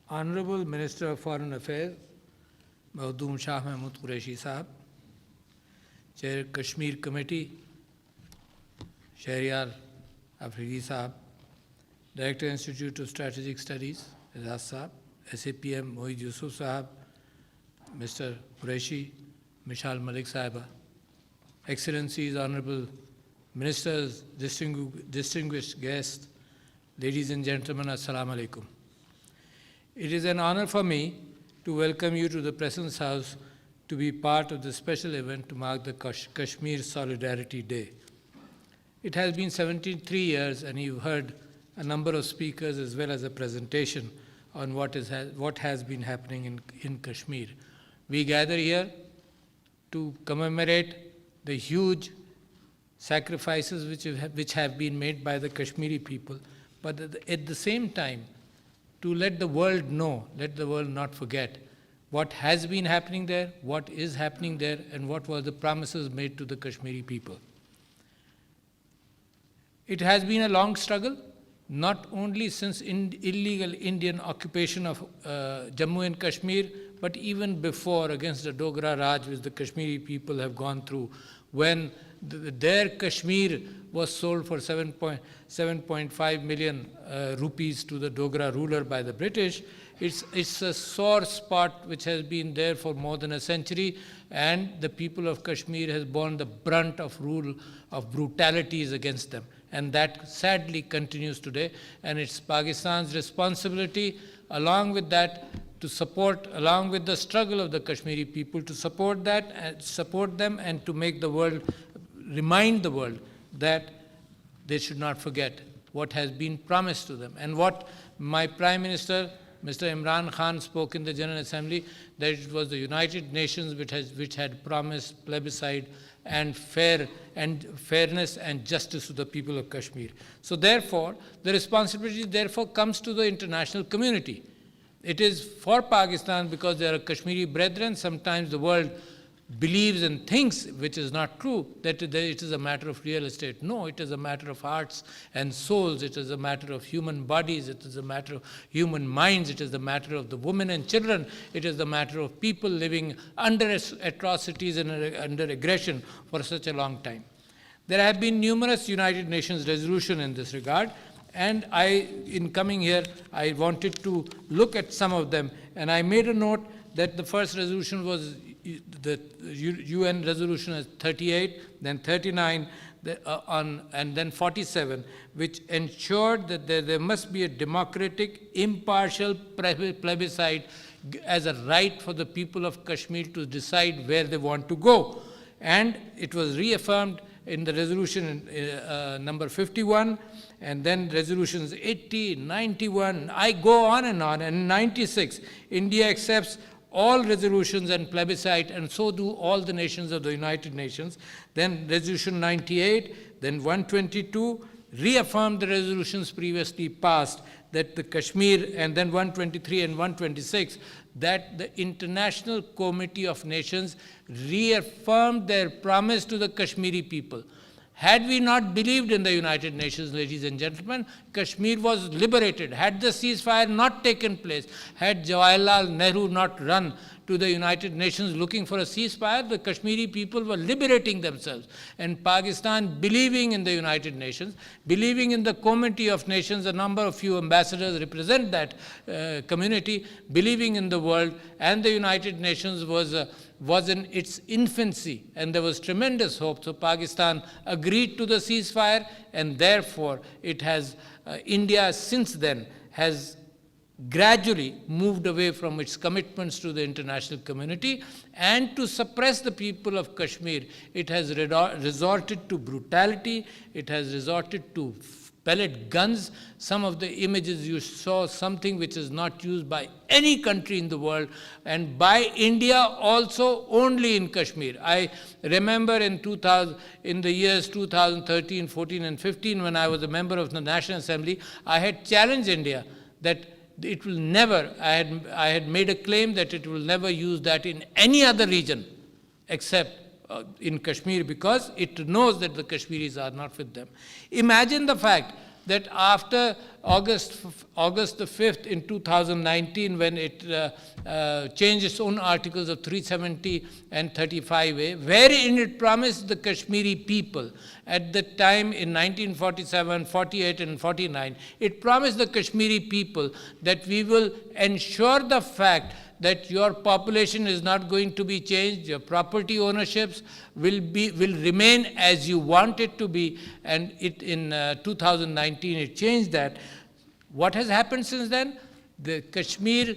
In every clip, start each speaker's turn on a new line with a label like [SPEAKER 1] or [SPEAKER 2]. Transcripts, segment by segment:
[SPEAKER 1] Honorable Minister of Foreign Affairs, Makhdoom Shah Mahmood Qureshi Sahab, Chair Kashmir Committee, Shahryar Afridi Sahab, Director Institute of Strategic Studies, Azaz Sahab, SAPM Mohid Yusuf Sahab, Mr. Qureshi, Mishal Malik Sahiba, Excellencies, Honorable Ministers, distinguished guests, ladies and gentlemen, Assalamu alaikum. It is an honor for me to welcome you to the President's House to be part of this special event to mark the Kashmir Solidarity Day. It has been 73 years and you've heard a number of speakers as well as a presentation on what has been happening in Kashmir. We gather here to commemorate the huge sacrifices which have been made by the Kashmiri people, but at the same time, to let the world know, let the world not forget what has been happening there, what is happening there, and what were the promises made to the Kashmiri people. It has been a long struggle, not only since illegal Indian occupation of Jammu and Kashmir, but even before, against the Dogra Raj, which the Kashmiri people have gone through, when their Kashmir was sold for 7.5 million rupees to the Dogra ruler by the British. It's a sore spot which has been there for more than a century, and the people of Kashmir has borne the brunt of rule of brutalities against them. And that sadly continues today, and it's Pakistan's responsibility, along with that, to support, along with the struggle of the Kashmiri people, to support that, and support them, and to make the world, remind the world that they should not forget what has been promised to them. And what my Prime Minister, Mr. Imran Khan, spoke in the General Assembly, that it was the United Nations which had promised plebiscite and fairness and justice to the people of Kashmir. So therefore, the responsibility therefore comes to the international community. It is for Pakistan because they are Kashmiri brethren. Sometimes the world believes and thinks, which is not true, that it is a matter of real estate. No, it is a matter of hearts and souls. It is a matter of human bodies. It is a matter of human minds. It is a matter of the women and children. It is a matter of people living under atrocities and under aggression for such a long time. There have been numerous United Nations resolutions in this regard, and in coming here, I wanted to look at some of them, and I made a note that the first resolution was the UN resolution is 38, then 39, and then 47, which ensured that there must be a democratic, impartial plebiscite as a right for the people of Kashmir to decide where they want to go. And it was reaffirmed in the resolution number 51, and then resolutions 80, 91, I go on, and 96, India accepts all resolutions and plebiscite, and so do all the nations of the United Nations. Then resolution 98, then 122, reaffirmed the resolutions previously passed, that the Kashmir, and then 123 and 126, that the International Committee of Nations reaffirmed their promise to the Kashmiri people. Had we not believed in the United Nations, ladies and gentlemen, Kashmir was liberated. Had the ceasefire not taken place, had Jawaharlal Nehru not run to the United Nations looking for a ceasefire, the Kashmiri people were liberating themselves. And Pakistan, believing in the United Nations, believing in the Committee of Nations, a number of few ambassadors represent that community, believing in the world, and the United Nations was in its infancy, and there was tremendous hope. So Pakistan agreed to the ceasefire, and therefore it has, India since then has gradually moved away from its commitments to the international community, and to suppress the people of Kashmir, it has resorted to brutality, it has resorted to pellet guns. Some of the images you saw, something which is not used by any country in the world, and by India also only in Kashmir. I remember in the years 2013, 14 and 15, when I was a member of the National Assembly, I had challenged India that it will never, I had made a claim that it will never use that in any other region except in Kashmir, because it knows that the Kashmiris are not with them. Imagine the fact that after August the 5th in 2019, when it changed its own articles of 370 and 35A, wherein it promised the Kashmiri people at the time in 1947, 48 and 49, it promised the Kashmiri people that we will ensure the fact that your population is not going to be changed, your property ownerships will remain as you want it to be, and in 2019 it changed that. What has happened since then? The Kashmir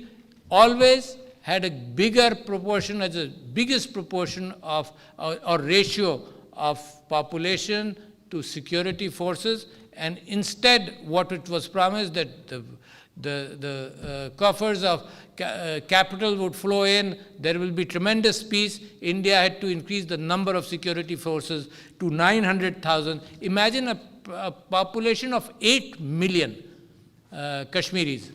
[SPEAKER 1] always had a bigger proportion, as the biggest proportion of or ratio of population to security forces, and instead what it was promised that the coffers of capital would flow in, there will be tremendous peace. India had to increase the number of security forces to 900,000. Imagine a population of 8 million Kashmiris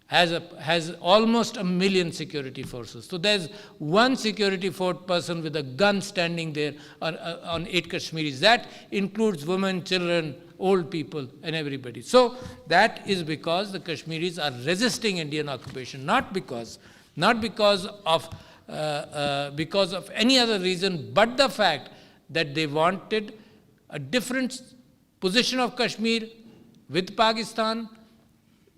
[SPEAKER 1] has almost 1 million security forces. So there's one security force person with a gun standing there on 8 Kashmiris. That includes women, children, old people, and everybody. So that is because the Kashmiris are resisting Indian occupation, not because of any other reason, but the fact that they wanted a different position of Kashmir with Pakistan,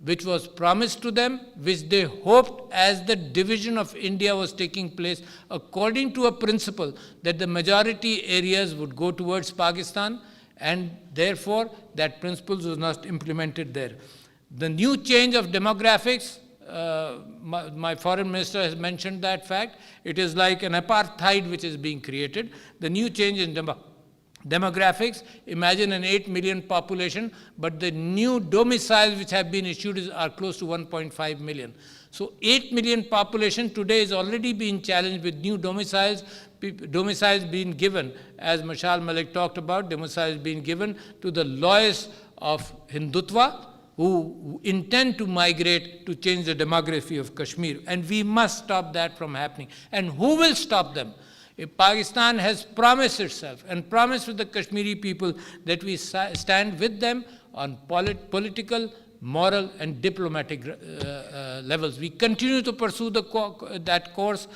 [SPEAKER 1] which was promised to them, which they hoped as the division of India was taking place, according to a principle that the majority areas would go towards Pakistan, and therefore that principle was not implemented there. The new change of demographics, my foreign minister has mentioned that fact, it is like an apartheid which is being created. The new change in demographics, imagine an 8 million population, but the new domiciles which have been issued are close to 1.5 million. So 8 million population today is already being challenged with new domiciles being given, as Mashal Malik talked about, domiciles being given to the loyalists of Hindutva who intend to migrate to change the demography of Kashmir. And we must stop that from happening. And who will stop them? If Pakistan has promised itself and promised with the Kashmiri people that we stand with them on political, moral and diplomatic levels. We continue to pursue that course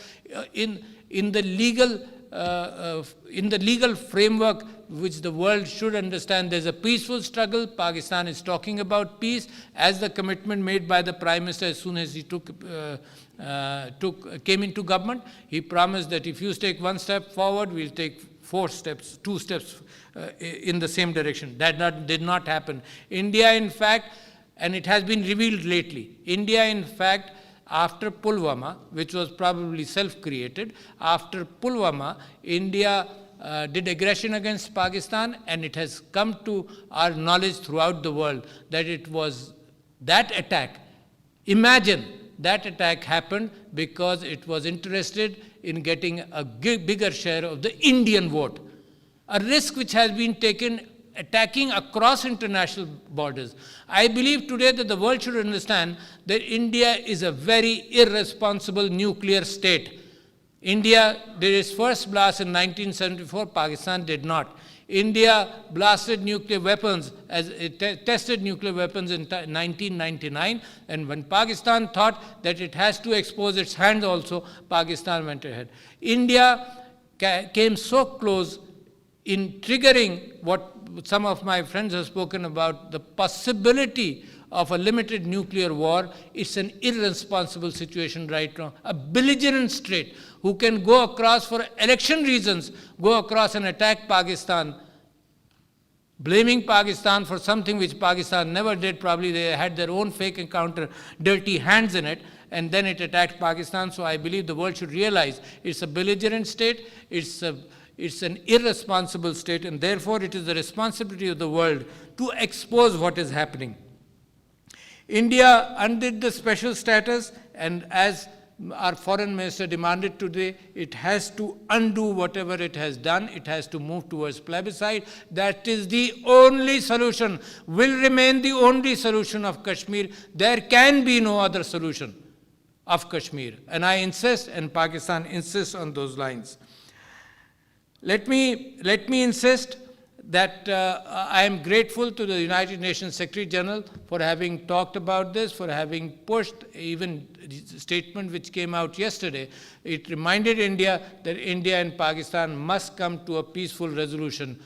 [SPEAKER 1] in the legal framework which the world should understand. There's a peaceful struggle. Pakistan is talking about peace, as the commitment made by the Prime Minister as soon as he came into government. He promised that if you take one step forward, we'll take 2 steps in the same direction. That did not happen. India, in fact, and it has been revealed lately, India, in fact, after Pulwama, which was probably self-created, after Pulwama, India did aggression against Pakistan, and it has come to our knowledge throughout the world that it was that attack. Imagine that attack happened because it was interested in getting a bigger share of the Indian vote. A risk which has been taken attacking across international borders. I believe today that the world should understand that India is a very irresponsible nuclear state. India did its first blast in 1974, Pakistan did not. India blasted nuclear weapons, as it tested nuclear weapons in 1999, and when Pakistan thought that it has to expose its hand also, Pakistan went ahead. India came so close in triggering what some of my friends have spoken about, the possibility of a limited nuclear war. It's an irresponsible situation right now. A belligerent state who can go across for election reasons, go across and attack Pakistan, blaming Pakistan for something which Pakistan never did. Probably they had their own fake encounter, dirty hands in it, and then it attacked Pakistan. So I believe the world should realize it's a belligerent state, it's an irresponsible state, and therefore it is the responsibility of the world to expose what is happening. India undid the special status, and as our foreign minister demanded today, it has to undo whatever it has done. It has to move towards plebiscite. That is the only solution, will remain the only solution of Kashmir. There can be no other solution of Kashmir. And I insist, and Pakistan insists on those lines. Let me insist that I am grateful to the United Nations Secretary General for having talked about this, for having pushed even the statement which came out yesterday. It reminded India that India and Pakistan must come to a peaceful resolution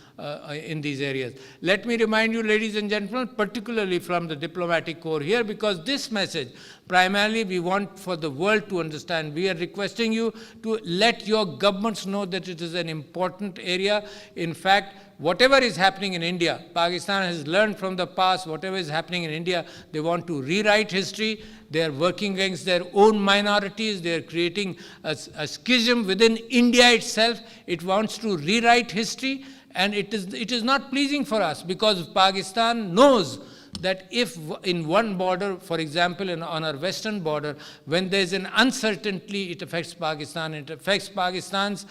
[SPEAKER 1] in these areas. Let me remind you, ladies and gentlemen, particularly from the diplomatic corps here, because this message, primarily we want for the world to understand. We are requesting you to let your governments know that it is an important area. In fact, whatever is happening in India, Pakistan has learned from the past. Whatever is happening in India, they want to rewrite history. They are working against their own minorities. They are creating a schism within India itself. It wants to rewrite history, and it is not pleasing for us, because Pakistan knows that if in one border, for example, on our western border, when there is an uncertainty, it affects Pakistan. It affects Pakistan's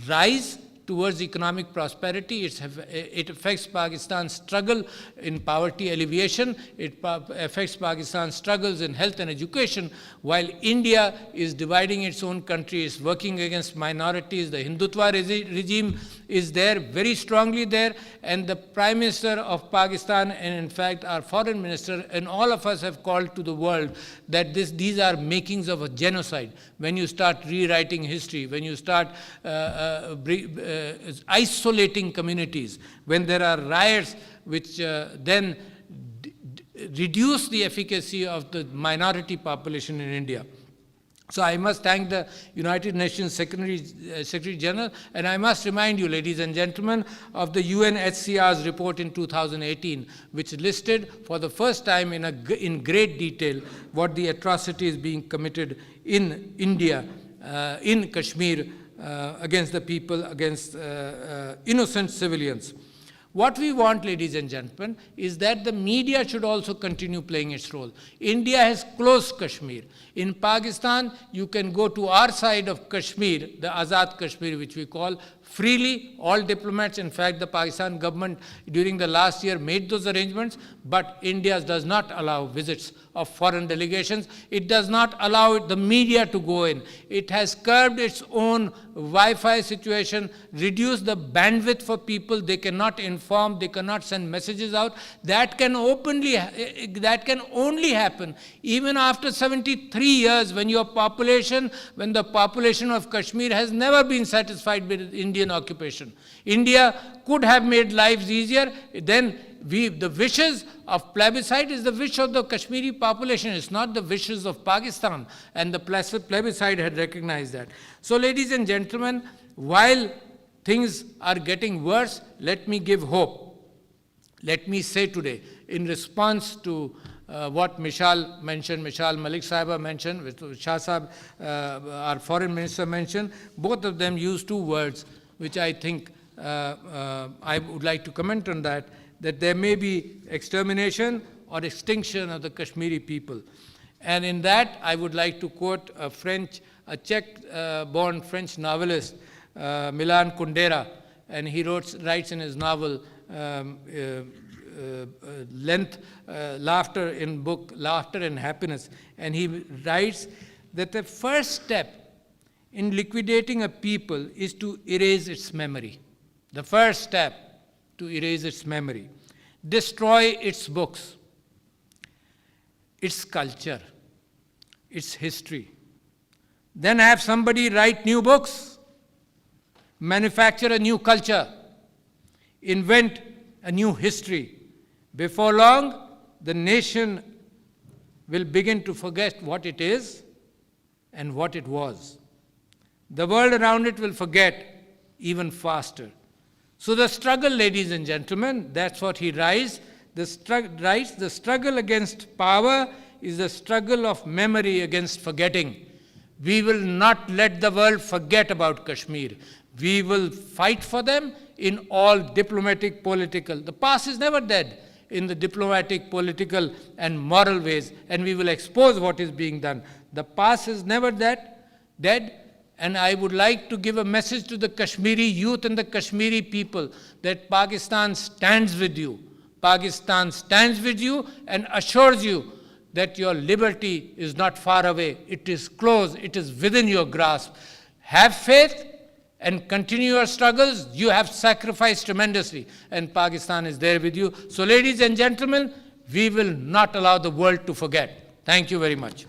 [SPEAKER 1] rise towards economic prosperity. It affects Pakistan's struggle in poverty alleviation. It affects Pakistan's struggles in health and education, while India is dividing its own country, is working against minorities. The Hindutva regime is there, very strongly there, and the Prime Minister of Pakistan, and in fact our Foreign Minister, and all of us have called to the world that these are makings of a genocide. When you start rewriting history, when you start isolating communities, when there are riots which then reduce the efficacy of the minority population in India. So I must thank the United Nations Secretary General, and I must remind you, ladies and gentlemen, of the UNHCR's report in 2018, which listed for the first time in great detail what the atrocities being committed in India, in Kashmir, against the people, against innocent civilians. What we want, ladies and gentlemen, is that the media should also continue playing its role. India has closed Kashmir. In Pakistan, you can go to our side of Kashmir, the Azad Kashmir, which we call, freely. All diplomats, in fact, the Pakistan government during the last year made those arrangements, but India does not allow visits of foreign delegations. It does not allow the media to go in. It has curbed its own Wi-Fi situation, reduced the bandwidth for people. They cannot inform, they cannot send messages out. That can only happen even after 73 years, when the population of Kashmir has never been satisfied with Indian occupation. India could have made lives easier. Then the wishes of plebiscite is the wish of the Kashmiri population. It's not the wishes of Pakistan. And the plebiscite had recognized that. So, ladies and gentlemen, while things are getting worse, let me give hope. Let me say today, in response to what Mishal mentioned, Mishal Malik Sahiba mentioned, Shah Sahib, our foreign minister mentioned, both of them used two words which I think I would like to comment on that there may be extermination or extinction of the Kashmiri people. And in that, I would like to quote a Czech-born French novelist, Milan Kundera, and he writes in his novel, Laughter and Happiness, and he writes that the first step in liquidating a people is to erase its memory. The first step to erase its memory, destroy its books, its culture, its history. Then have somebody write new books, manufacture a new culture, invent a new history. Before long, the nation will begin to forget what it is and what it was. The world around it will forget even faster. So the struggle, ladies and gentlemen, that's what he writes. The struggle against power is the struggle of memory against forgetting. We will not let the world forget about Kashmir. We will fight for them in all diplomatic, political. The past is never dead in the diplomatic, political, and moral ways, and we will expose what is being done. The past is never dead. And I would like to give a message to the Kashmiri youth and the Kashmiri people that Pakistan stands with you. Pakistan stands with you and assures you that your liberty is not far away. It is close. It is within your grasp. Have faith and continue your struggles. You have sacrificed tremendously, and Pakistan is there with you. So ladies and gentlemen, we will not allow the world to forget. Thank you very much.